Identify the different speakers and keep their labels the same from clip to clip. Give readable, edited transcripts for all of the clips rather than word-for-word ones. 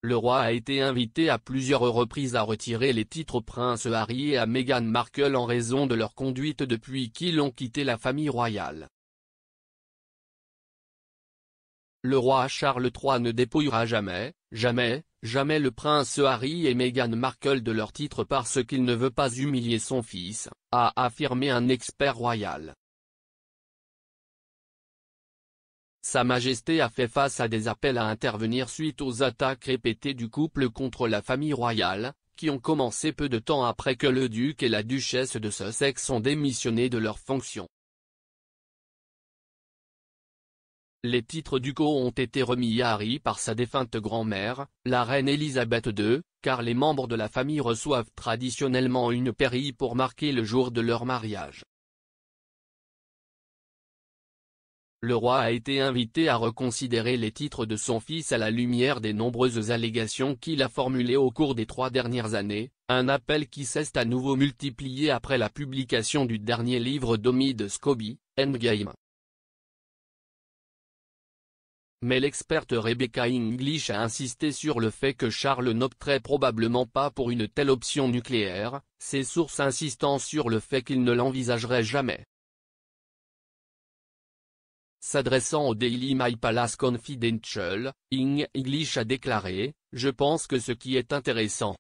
Speaker 1: le roi a été invité à plusieurs reprises à retirer les titres au prince Harry et à Meghan Markle en raison de leur conduite depuis qu'ils ont quitté la famille royale. Le roi Charles III ne dépouillera jamais, jamais, jamais le prince Harry et Meghan Markle de leur titre parce qu'il ne veut pas humilier son fils, a affirmé un expert royal. Sa Majesté a fait face à des appels à intervenir suite aux attaques répétées du couple contre la famille royale, qui ont commencé peu de temps après que le duc et la duchesse de Sussex ont démissionné de leurs fonctions. Les titres ducaux ont été remis à Harry par sa défunte grand-mère, la reine Elisabeth II, car les membres de la famille reçoivent traditionnellement une pairie pour marquer le jour de leur mariage. Le roi a été invité à reconsidérer les titres de son fils à la lumière des nombreuses allégations qu'il a formulées au cours des 3 dernières années, un appel qui s'est à nouveau multiplié après la publication du dernier livre d'Omid Scobie, Endgame. Mais l'experte Rebecca English a insisté sur le fait que Charles n'opterait probablement pas pour une telle option nucléaire, ses sources insistant sur le fait qu'il ne l'envisagerait jamais. S'adressant au Daily Mail Palace Confidential, English a déclaré « Je pense que ce qui est intéressant.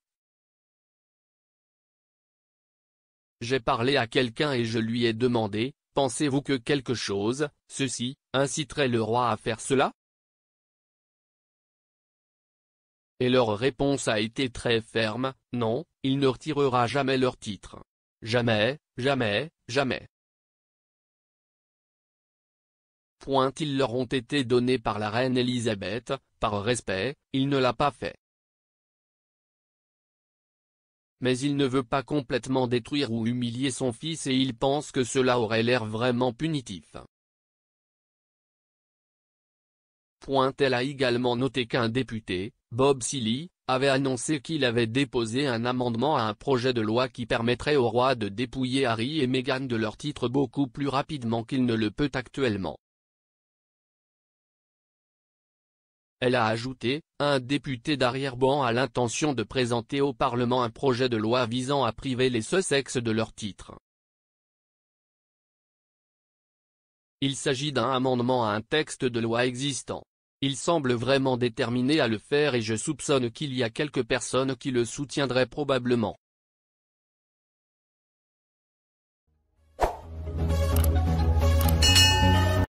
Speaker 1: J'ai parlé à quelqu'un et je lui ai demandé, pensez-vous que quelque chose, ceci, inciterait le roi à faire cela ? Et leur réponse a été très ferme, non, il ne retirera jamais leur titre. Jamais, jamais, jamais. Ils leur ont été donnés par la reine Elisabeth, par respect, il ne l'a pas fait. Mais il ne veut pas complètement détruire ou humilier son fils et il pense que cela aurait l'air vraiment punitif. Elle a également noté qu'un député, Bob Seeley, avait annoncé qu'il avait déposé un amendement à un projet de loi qui permettrait au roi de dépouiller Harry et Meghan de leur titre beaucoup plus rapidement qu'il ne le peut actuellement. Elle a ajouté, un député d'arrière-ban a l'intention de présenter au Parlement un projet de loi visant à priver les Sussex de leur titre. Il s'agit d'un amendement à un texte de loi existant. Il semble vraiment déterminé à le faire et je soupçonne qu'il y a quelques personnes qui le soutiendraient probablement.